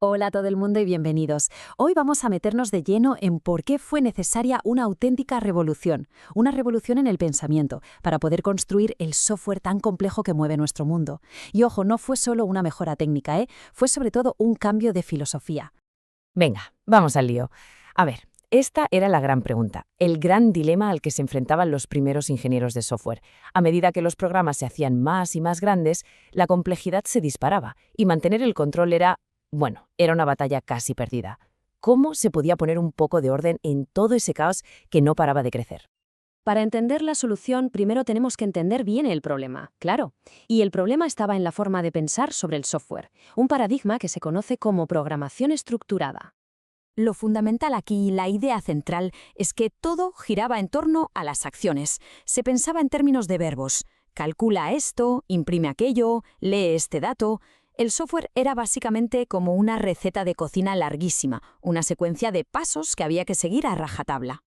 Hola a todo el mundo y bienvenidos. Hoy vamos a meternos de lleno en por qué fue necesaria una auténtica revolución, una revolución en el pensamiento, para poder construir el software tan complejo que mueve nuestro mundo. Y ojo, no fue solo una mejora técnica, fue sobre todo un cambio de filosofía. Venga, vamos al lío. A ver, esta era la gran pregunta, el gran dilema al que se enfrentaban los primeros ingenieros de software. A medida que los programas se hacían más y más grandes, la complejidad se disparaba y mantener el control era una batalla casi perdida. ¿Cómo se podía poner un poco de orden en todo ese caos que no paraba de crecer? Para entender la solución, primero tenemos que entender bien el problema, claro. Y el problema estaba en la forma de pensar sobre el software, un paradigma que se conoce como programación estructurada. Lo fundamental aquí, la idea central, es que todo giraba en torno a las acciones. Se pensaba en términos de verbos. Calcula esto, imprime aquello, lee este dato. El software era básicamente como una receta de cocina larguísima, una secuencia de pasos que había que seguir a rajatabla.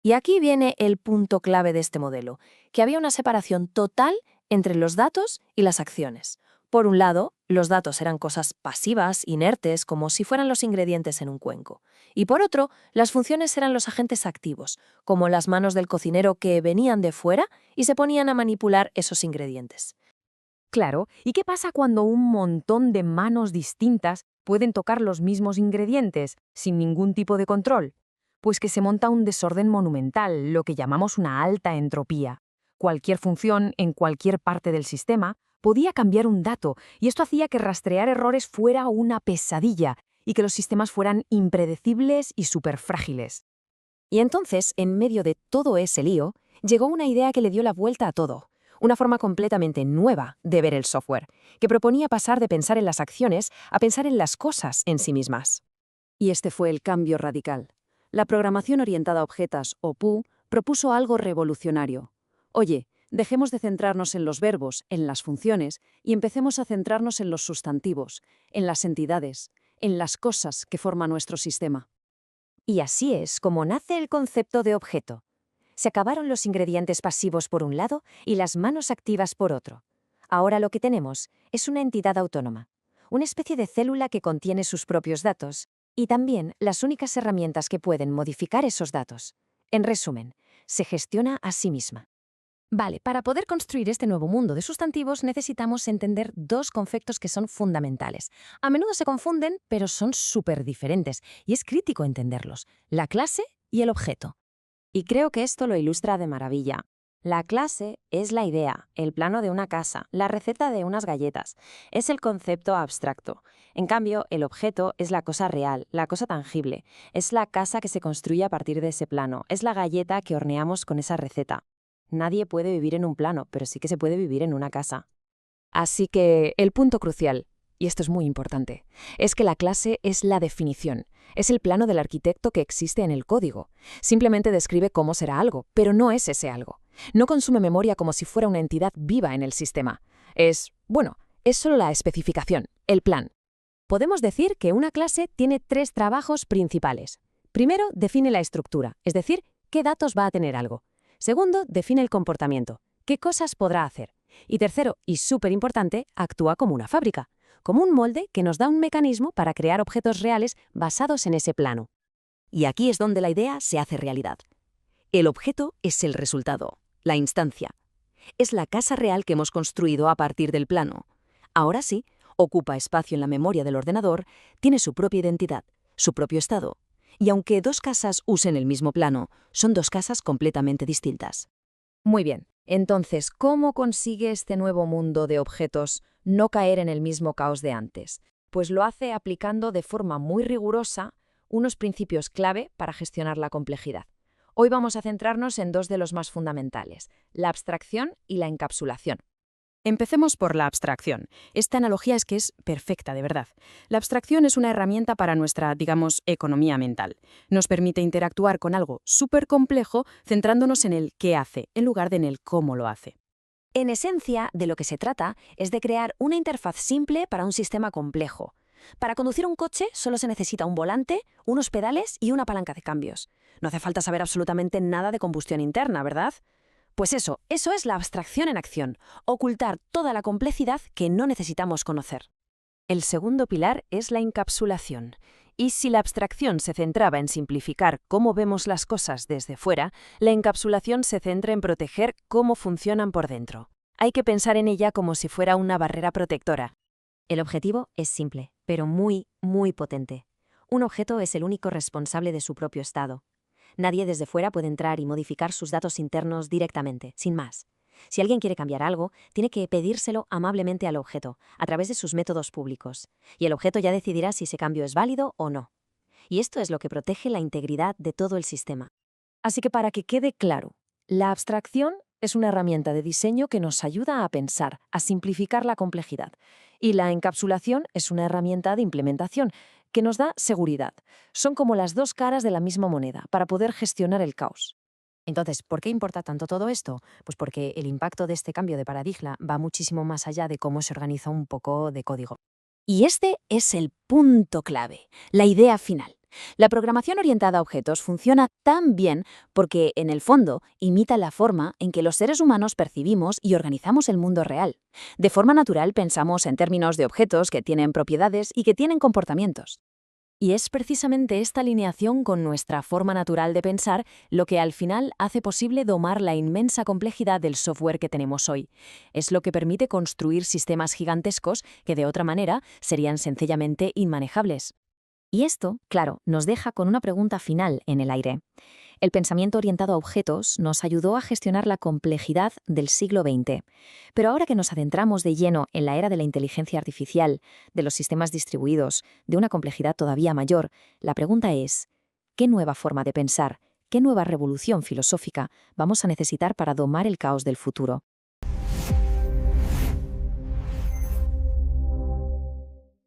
Y aquí viene el punto clave de este modelo, que había una separación total entre los datos y las acciones. Por un lado, los datos eran cosas pasivas, inertes, como si fueran los ingredientes en un cuenco. Y por otro, las funciones eran los agentes activos, como las manos del cocinero que venían de fuera y se ponían a manipular esos ingredientes. Claro, ¿y qué pasa cuando un montón de manos distintas pueden tocar los mismos ingredientes sin ningún tipo de control? Pues que se monta un desorden monumental, lo que llamamos una alta entropía. Cualquier función en cualquier parte del sistema podía cambiar un dato, y esto hacía que rastrear errores fuera una pesadilla y que los sistemas fueran impredecibles y superfrágiles. Y entonces, en medio de todo ese lío, llegó una idea que le dio la vuelta a todo. Una forma completamente nueva de ver el software, que proponía pasar de pensar en las acciones a pensar en las cosas en sí mismas. Y este fue el cambio radical. La programación orientada a objetos, o PU, propuso algo revolucionario. Oye, dejemos de centrarnos en los verbos, en las funciones, y empecemos a centrarnos en los sustantivos, en las entidades, en las cosas que forman nuestro sistema. Y así es como nace el concepto de objeto. Se acabaron los ingredientes pasivos por un lado y las manos activas por otro. Ahora lo que tenemos es una entidad autónoma, una especie de célula que contiene sus propios datos y también las únicas herramientas que pueden modificar esos datos. En resumen, se gestiona a sí misma. Vale, para poder construir este nuevo mundo de sustantivos necesitamos entender dos conceptos que son fundamentales. A menudo se confunden, pero son súper diferentes y es crítico entenderlos: la clase y el objeto. Y creo que esto lo ilustra de maravilla. La clase es la idea, el plano de una casa, la receta de unas galletas. Es el concepto abstracto. En cambio, el objeto es la cosa real, la cosa tangible. Es la casa que se construye a partir de ese plano. Es la galleta que horneamos con esa receta. Nadie puede vivir en un plano, pero sí que se puede vivir en una casa. Así que el punto crucial, y esto es muy importante, es que la clase es la definición, es el plano del arquitecto que existe en el código. Simplemente describe cómo será algo, pero no es ese algo. No consume memoria como si fuera una entidad viva en el sistema. Es solo la especificación, el plan. Podemos decir que una clase tiene tres trabajos principales. Primero, define la estructura, es decir, qué datos va a tener algo. Segundo, define el comportamiento, qué cosas podrá hacer. Y tercero, y súper importante, actúa como una fábrica, como un molde que nos da un mecanismo para crear objetos reales basados en ese plano. Y aquí es donde la idea se hace realidad. El objeto es el resultado, la instancia. Es la casa real que hemos construido a partir del plano. Ahora sí, ocupa espacio en la memoria del ordenador, tiene su propia identidad, su propio estado. Y aunque dos casas usen el mismo plano, son dos casas completamente distintas. Muy bien, entonces, ¿cómo consigue este nuevo mundo de objetos no caer en el mismo caos de antes? Pues lo hace aplicando de forma muy rigurosa unos principios clave para gestionar la complejidad. Hoy vamos a centrarnos en dos de los más fundamentales: la abstracción y la encapsulación. Empecemos por la abstracción. Esta analogía es que es perfecta, de verdad. La abstracción es una herramienta para nuestra, economía mental. Nos permite interactuar con algo súper complejo centrándonos en el qué hace, en lugar de en el cómo lo hace. En esencia, de lo que se trata es de crear una interfaz simple para un sistema complejo. Para conducir un coche solo se necesita un volante, unos pedales y una palanca de cambios. No hace falta saber absolutamente nada de combustión interna, ¿verdad? Pues eso es la abstracción en acción, ocultar toda la complejidad que no necesitamos conocer. El segundo pilar es la encapsulación. Y si la abstracción se centraba en simplificar cómo vemos las cosas desde fuera, la encapsulación se centra en proteger cómo funcionan por dentro. Hay que pensar en ella como si fuera una barrera protectora. El objetivo es simple, pero muy, muy potente. Un objeto es el único responsable de su propio estado. Nadie desde fuera puede entrar y modificar sus datos internos directamente, sin más. Si alguien quiere cambiar algo, tiene que pedírselo amablemente al objeto, a través de sus métodos públicos, y el objeto ya decidirá si ese cambio es válido o no. Y esto es lo que protege la integridad de todo el sistema. Así que para que quede claro, la abstracción es una herramienta de diseño que nos ayuda a pensar, a simplificar la complejidad. Y la encapsulación es una herramienta de implementación que nos da seguridad. Son como las dos caras de la misma moneda para poder gestionar el caos. Entonces, ¿por qué importa tanto todo esto? Pues porque el impacto de este cambio de paradigma va muchísimo más allá de cómo se organiza un poco de código. Y este es el punto clave, la idea final. La programación orientada a objetos funciona tan bien porque, en el fondo, imita la forma en que los seres humanos percibimos y organizamos el mundo real. De forma natural pensamos en términos de objetos que tienen propiedades y que tienen comportamientos. Y es precisamente esta alineación con nuestra forma natural de pensar lo que al final hace posible domar la inmensa complejidad del software que tenemos hoy. Es lo que permite construir sistemas gigantescos que de otra manera serían sencillamente inmanejables. Y esto, claro, nos deja con una pregunta final en el aire. El pensamiento orientado a objetos nos ayudó a gestionar la complejidad del siglo XX. Pero ahora que nos adentramos de lleno en la era de la inteligencia artificial, de los sistemas distribuidos, de una complejidad todavía mayor, la pregunta es, ¿qué nueva forma de pensar, qué nueva revolución filosófica vamos a necesitar para domar el caos del futuro?